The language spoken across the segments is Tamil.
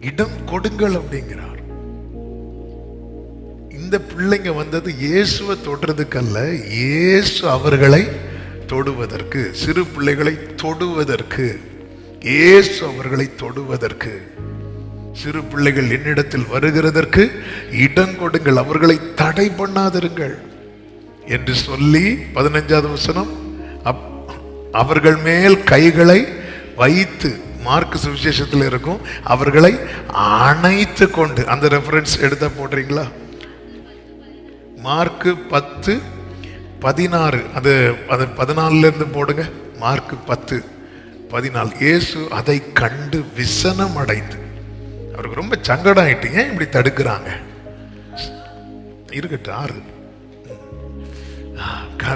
இடம் கொடுங்கள் அப்படிங்கிறார். இந்த பிள்ளைங்க வந்தது இயேசுவை தொடுறதுக்கல்ல, இயேசு அவர்களை தொடுவதற்கு, சிறு பிள்ளைகளை தொடுவதற்கு, இயேசு அவர்களை தொடுவதற்கு. சிறு பிள்ளைகள் என்னிடத்தில் வருகிறதற்கு இடம் கொடுங்கள், அவர்களை தடை பண்ணாதிருங்கள் என்று சொல்லி 15வது வசனம், அவர்கள் மேல் கைகளை வைத்து, மார்க் சுவிசேஷத்தில் இருக்கும், அவர்களை அணைத்து கொண்டு. அந்த ரெஃபரன்ஸ் எடுத்தா போடுறீங்களா? மார்க் 10:16, அது 14 இருந்து போடுங்க. மார்க் 10:14. இயேசு அதை கண்டு விசனம் அடைந்து, அவருக்கு ரொம்ப சங்கடம் ஆயிட்டு, ஏன் இப்படி தடுக்கிறாங்க? இருக்கட்டும், 6.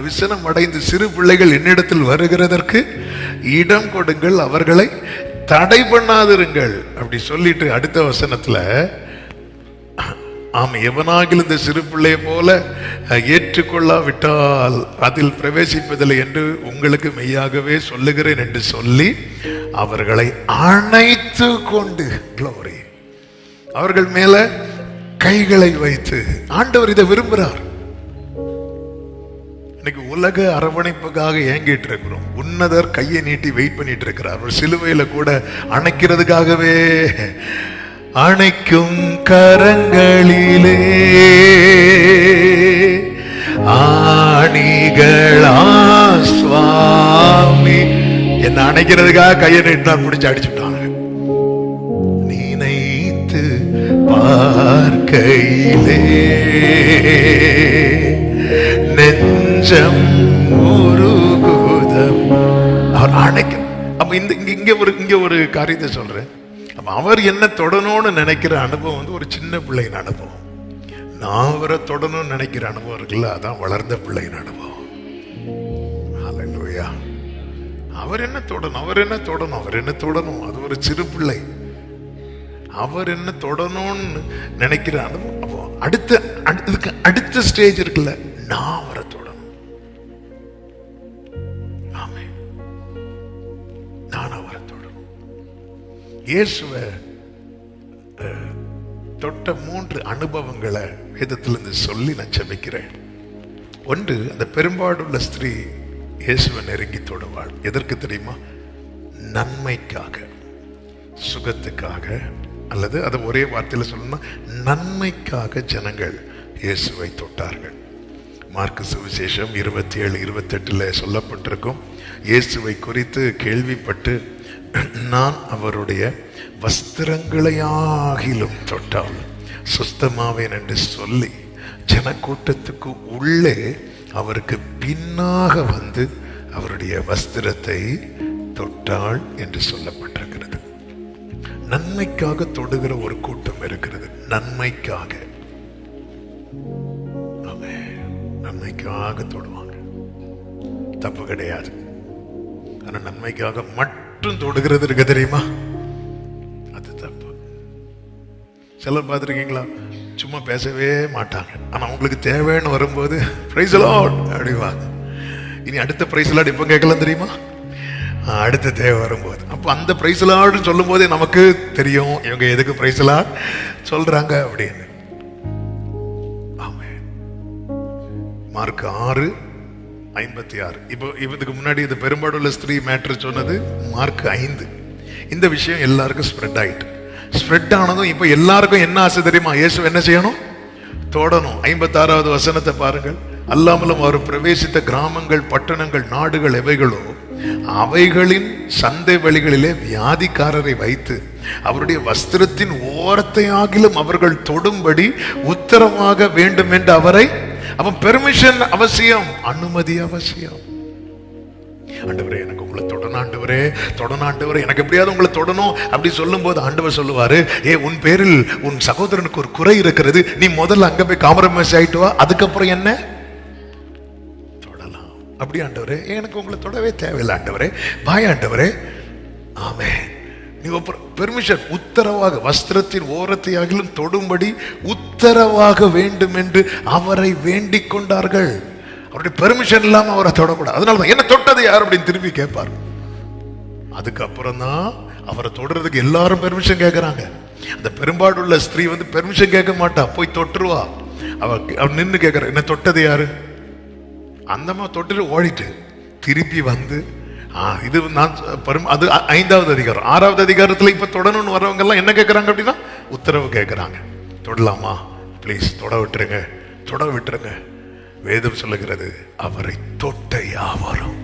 விசனம் அடைந்து, சிறு பிள்ளைகள் என்னிடத்தில் வருகிறதற்கு இடம் கொடுங்கள், அவர்களை தடை பண்ணாதிருங்கள் அப்படி சொல்லிட்டு அடுத்த வசனத்துல, ஆம், எவனாகிலும் இந்த சிறு பிள்ளையை போல ஏற்றுக்கொள்ளாவிட்டால் அதில் பிரவேசிப்பதில்லை என்று உங்களுக்கு மெய்யாகவே சொல்லுகிறேன் என்று சொல்லி அவர்களை அணைத்து கொண்டு, க்ளோரி, அவர்கள் மேல கைகளை வைத்து. ஆண்டவர் இதை விரும்புகிறார். இன்னைக்கு உலக அரவணைப்புக்காக ஏங்கிட்டு இருக்கிறோம். உன்னதர் கையை நீட்டி வெயிட் பண்ணிட்டு இருக்கிறார். ஒரு சிலுவையில கூட அணைக்கிறதுக்காகவே, அணைக்கும் கரங்களிலே ஆணிகளா சுவாமி, என்ன அணைக்கிறதுக்காக கையை நீட்டினா பிடிச்சு அடிச்சுட்டாங்க. நினைத்து பார்க்கையிலே நெஞ்சம் உருகுதம். அவர் அணைக்க. அப்ப இங்க ஒரு காரியத்தை சொல்றேன். அவர் என்ன தொடணும்னு நினைக்கிற அனுபவம் வந்து ஒரு சின்ன பிள்ளையின் அனுபவம். நான் அவரை தொடணும்னு நினைக்கிற அனுபவம் இருக்குல்ல, அதான் வளர்ந்த பிள்ளையின் அனுபவம். ஹல்லேலூயா. அவர் என்ன தொடணும், அவர் என்ன தொடணும், அவர் என்ன தொடணும், அது ஒரு சிறு பிள்ளை. அவர் என்ன தொடணும்னு நினைக்கிற அனுபவம். அப்போ அடுத்த ஸ்டேஜ் இருக்குல்ல, நான் அவரை தொடணும். ஆமென். நான் அவரை தொடணும். இயேசுவை தொட்ட 3 அனுபவங்களை வேதத்திலிருந்து சொல்லி நான் ஜெபிக்கிறேன். ஒன்று, அந்த பெரும்பாடுள்ள ஸ்திரீ இயேசுவை நெருங்கி தொடுவாள். எதற்கு தெரியுமா? நன்மைக்காக, சுகத்துக்காக, அல்லது அதை ஒரே வார்த்தையில் சொல்லணும்னா நன்மைக்காக ஜனங்கள் இயேசுவை தொட்டார்கள். மார்க் சுவிசேஷம் 27-28 சொல்லப்பட்டிருக்கும். இயேசுவை குறித்து கேள்விப்பட்டு நான் அவருடைய வஸ்திரங்களையாகிலும் தொட்டால் சுஸ்தமாவேன் என்று சொல்லி ஜனக்கூட்டத்துக்கு உள்ளே அவருக்கு பின்னாக வந்து அவருடைய வஸ்திரத்தை தொட்டாள் என்று சொல்லப்பட்டிருக்கிறது. நன்மைக்காக தொடுகிற ஒரு கூட்டம் இருக்கிறது. நன்மைக்காக, நன்மைக்காக தொடுவாங்க, தப்பு கிடையாது. ஆனா நன்மைக்காக மட்டும் தொடுகிறது இருக்கு தெரியுமா, அது தப்பு. சிலர் பார்த்துருக்கீங்களா, சும்மா பேசவே மாட்டாங்க, ஆனா உங்களுக்கு தேவைன்னு வரும்போது பிரைஸ் லார்ட் அப்படிவாங்க. இனி அடுத்த பிரைஸ் லார்ட் எப்போ கேட்கலாம் தெரியுமா? அடுத்த தேவை வரும்போது. அப்போ அந்த பிரைஸ் லார்ட்னு சொல்லும் போதே நமக்கு தெரியும் இவங்க எதுக்கு பிரைஸ் லார்ட் சொல்றாங்க அப்படின்னு. மார்க் 6:56. இப்போ இதுக்கு முன்னாடி இந்த பெரும்பாடுள்ள ஸ்திரீ மேட்டர் சொன்னது மார்க் 5. இந்த விஷயம் எல்லாருக்கும் ஸ்ப்ரெட் ஆயிட்டு, ஸ்ப்ரெட் ஆனதும் இப்போ எல்லாருக்கும் என்ன ஆசை தெரியுமா? இயேசு என்ன செய்யணும்? தொடணும். 56வது வசனத்தை பாருங்கள். அல்லாமலும் அவர் பிரவேசித்த கிராமங்கள், பட்டணங்கள், நாடுகள் எவைகளோ அவைகளின் சந்தை வழிகளிலே வியாதிக்காரரை வைத்து அவருடைய வஸ்திரத்தின் ஓரத்தை ஆகிலும் அவர்கள் தொடும்படி உத்தரவாக வேண்டும் என்று அவரை. அவன் பெர்மிஷன் அவசியம், அனுமதி அவசியம். ஆண்டவரே எனக்கு உங்களை தொடணும், ஆண்டவரே தொடணும், ஆண்டவரே எனக்கு எப்படியாவது உங்களை தொடணும் அப்படி சொல்லும் போது ஆண்டவர் சொல்லுவாரு, உன் பேரில் உன் சகோதரனுக்கு ஒரு குறை இருக்கிறது, நீ முதல்ல அங்க போய் காம்ப்ரமைஸ் ஆயிட்டு வா, அதுக்கப்புறம் என்ன தொடலாம். அப்படி ஆண்டவரே எனக்கு உங்களை தொடவே தேவையில்லை ஆண்டவரே, பாய் ஆண்டவரே. ஆமே, பெர்மிஷன், உத்தரவாக வஸ்திரத்தின் ஓரத்தையாகிலும் தொடும்படி உத்தரவாக வேண்டும் என்று அவரை வேண்டிக் கொண்டார்கள். அவருடைய பெர்மிஷன் இல்லாம அவரை தொடக்கூடாது. அதனாலதான் என்ன தொட்டது யார் அப்படின்னு திரும்பி கேட்பார். அதுக்கப்புறம் தான் அவரை தொடர்றதுக்கு எல்லாரும் பெர்மிஷன் கேட்கிறாங்க. அந்த பெரும்பாடுள்ள ஸ்திரீ வந்து பெர்மிஷன் கேட்க மாட்டா, போய் தொட்டுருவா. அவ நின்று கேட்கற, என்ன தொட்டது யாரு? அந்தம்மா தொட்டுட்டு ஓடிட்டு திருப்பி வந்து இது நான் அது 5வது அதிகாரம். 6வது அதிகாரத்துல இப்ப தொடணும்னு வரவங்க எல்லாம் என்ன கேட்கறாங்க அப்படின்னா உத்தரவு கேட்கறாங்க. தொடலாமா பிளீஸ், தொட விட்டுருங்க. வேதம் சொல்லுகிறது, அவரை தொட்ட யாவரும்,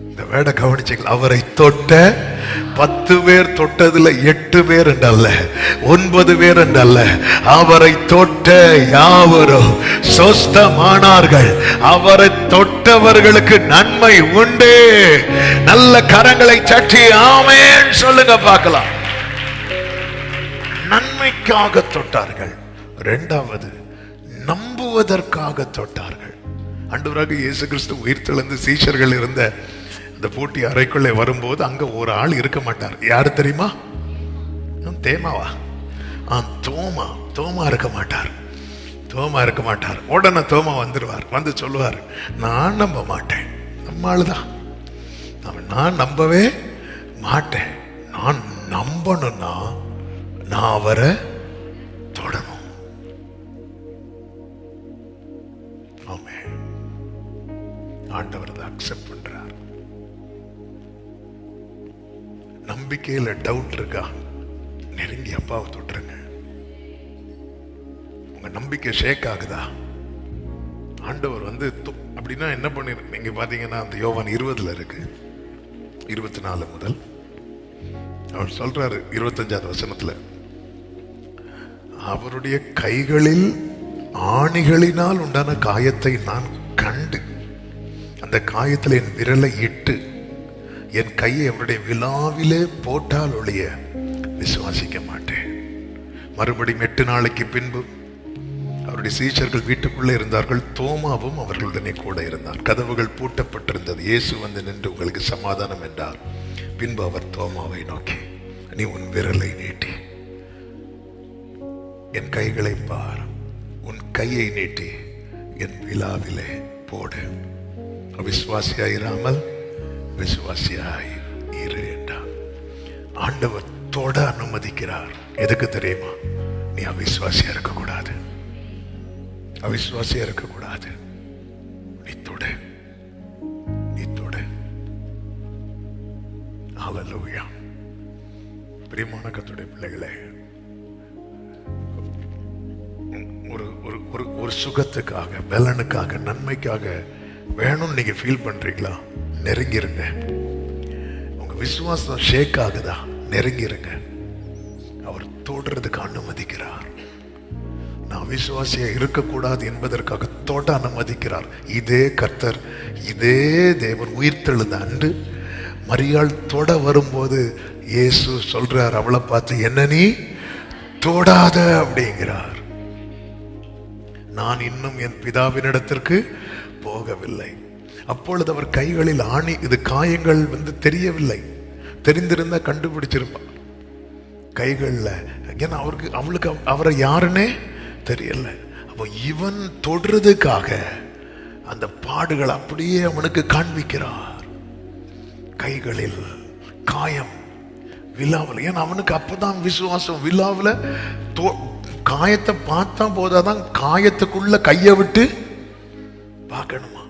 இந்த வேட கவனிச்சீங்களா? அவரை தொட்ட 10 பேர் தொட்டதுல 8 பேர் என்றல்ல, 9 பேர் என்றல்ல, அவரை தொட்ட யாவரும் சொஸ்தமானார்கள். அவரை தொட்டவர்களுக்கு நன்மை உண்டு. நல்ல கரங்களை தட்டி ஆமென் சொல்லுங்க பார்க்கலாம். நன்மைக்காக தொட்டார்கள். 2வது நம்புவதற்காக தொட்டார்கள். ஆண்டவராகிய இயேசு கிறிஸ்து உயிர்த்தெழுந்து சீஷர்கள் இருந்த அந்த பூட்டி அறைக்குள்ளே வரும்போது அங்க ஒரு ஆள் இருக்க மாட்டார். யாரு தெரியுமா? தேமாவா? தோமா இருக்க மாட்டார். உடனே தோமா வந்துருவார். வந்து சொல்லுவார், நான் நம்ப மாட்டேன். நம்ம ஆளுதான், நான் நம்பவே மாட்டேன். நான் நம்பணும்னா நான் அவரை தொடணும். ஆண்டவர் அதை அக்செப்ட் பண்றார். நம்பிக்கையில டவுட் இருக்கா? நெருங்கி அப்பாவை தொட்டுருங்க. உங்க நம்பிக்கை ஷேக் ஆகுதா? ஆண்டவர் வந்து அப்படின்னா என்ன பண்ணி நீங்க பாத்தீங்கன்னா அந்த யோவான் 20 இருக்கு, 24 முதல் அவர் சொல்றாரு 25வது வசனத்துல, அவருடைய கைகளில் ஆணிகளினால் உண்டான காயத்தை நான் கண்டு அந்த காயத்தில் என் விரலை இட்டு என் கையை அவருடைய விழாவிலே போட்டால் ஒழிய விசுவாசிக்க மாட்டேன். மறுபடியும் 8 நாளைக்கு பின்பு அவருடைய சீஷர்கள் வீட்டுக்குள்ளே இருந்தார்கள். தோமாவும் அவர்களுடனே கூட இருந்தார். கதவுகள் பூட்டப்பட்டிருந்தது. இயேசு வந்து நின்று உங்களுக்கு சமாதானம் என்றார். பின்பு அவர் தோமாவை நோக்கி, நீ உன் விரலை நீட்டி என் கைகளை பார், உன் கையை நீட்டி என் விழாவிலே போடு, அவிசுவாசியாயிராமல் விசுவாசியாய் இரு என்றார். ஆண்டவர் தொட அனுமதிக்கிறார். எதுக்கு தெரியுமா? நீ அவிசுவாசியா இருக்கக்கூடாது. நீ தொடு. ஹல்லேலூயா. பிரியமான கர்த்தருடைய பிள்ளைகளே, ஒரு சுகத்துக்காக, பலனுக்காக, நன்மைக்காக வேணும்னு நீங்க ஃபீல் பண்றீங்களா? நெருங்கிருங்க. உங்க விசுவாசம் ஷேக் ஆகுதா? நெருங்கிருங்க. அவர் தொடுறதுக்கு அனுமதிக்கிறார். நான் விசுவாசியா இருக்கக்கூடாது என்பதற்காக தொட அனுமதிக்கிறார். இதே கர்த்தர், இதே தேவன் உயிர்த்தெழுந்த அன்று மரியாள் தொட வரும்போது இயேசு சொல்றார், அவளை பார்த்து, என்ன நீ தொடாத அப்படிங்கிறார். நான் இன்னும் என் பிதாவினிடத்திற்கு போகவில்லை. அப்பொழுது அவர் கைகளில் ஆணி, இது காயங்கள் வந்து தெரியவில்லை. தெரிந்திருந்தா கண்டுபிடிச்சிருப்பார் கைகள்ல. ஏன்னா அவளுக்கு அவரை யாருன்னே தெரியல. அப்போ இவன் தொடுறதுக்காக அந்த பாடுகள் அப்படியே அவனுக்கு காண்பிக்கிறார். கைகளில் காயம், விழாவில். ஏன்னா அவனுக்கு அப்பதான் விசுவாசம். விழாவில் காயத்தை பார்த்தா போதாதான், காயத்துக்குள்ள கையை விட்டு பார்க்கணுமா?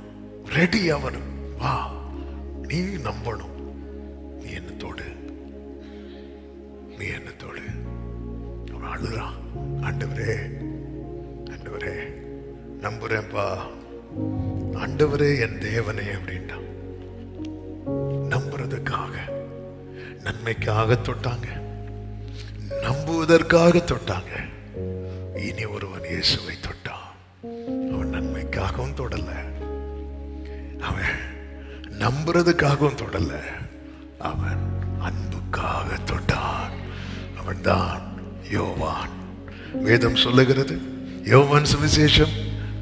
ரெடி அவர். வா, நீ நம்பணும். நீ என்ன தொடு. அவன் அழுறான். ஆண்டவரே நம்புறேன்பா, ஆண்டவரே என் தேவனே அப்படின்ட்டான். நம்புறதுக்காக, நன்மைக்காக தொட்டாங்க, நம்புவதற்காக தொட்டாங்க. இனி ஒருவன் இயேசுவை தொட்டான். அவன் நன்மைக்காகவும் தொடல, அவன் நம்புறதுக்காகவும் தொடல, அவன் அன்புக்காக தொட்டான். அவன் தான் யோவான். வேதம் சொல்லுகிறது, யோவான் சுவிசேஷம்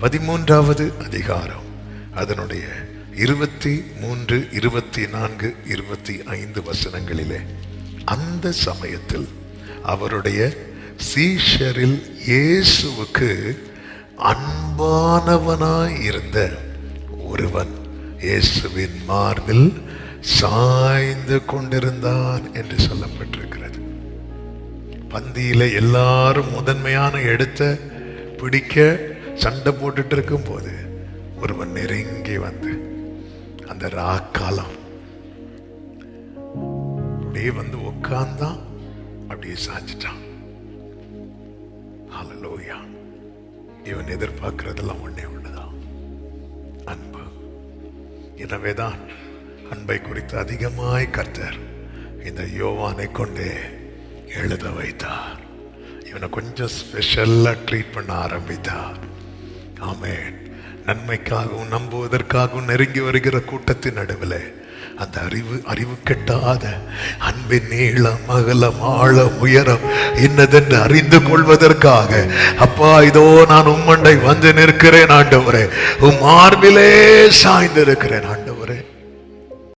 13வது அதிகாரம் அதனுடைய 23, 24, 25 வசனங்களிலே, அந்த சமயத்தில் அவருடைய சீஷரில் இயேசுவுக்கு அன்பானவனாய் இருந்த ஒருவன் இயேசுவின் மார்பில் சாய்ந்து கொண்டிருந்தான் என்று சொல்லப்பட்டிருக்கிறது. பந்தியில எல்லாரும் முதன்மையான இடத்தை பிடிக்க சண்டை போட்டுட்டு இருக்கும் போது ஒருவன் நெருங்கி வந்து அந்த ராக்காலம் அப்படியே வந்து உட்கார்ந்தான், அப்படியே சாஞ்சிட்டான். ஹல்லேலூயா. இவன் எதிர்பார்க்கிறதெல்லாம் ஒண்ணே ஒண்ணுதான், அன்பு. எனவேதான் அன்பை குறித்து அதிகமாய் கர்த்தர் இந்த யோவானை கொண்டே எழுத வைத்தார். இவனை கொஞ்சம் ஸ்பெஷலா ட்ரீட் பண்ண ஆரம்பித்தார். ஆமென். நன்மைக்காகவும் நம்புவதற்காகவும் நெருங்கி வருகிற கூட்டத்தின் நடுவில் அந்த அறிவு கெட்டாத அன்பின் நீளம் அகலம் ஆழம் உயரம் என்னதென்று அறிந்து கொள்வதற்காக, அப்பா இதோ நான் உம்மண்டை வந்து நிற்கிறேன் ஆண்டவரே, உம் மார்பிலே சாய்ந்து இருக்கிறேன்.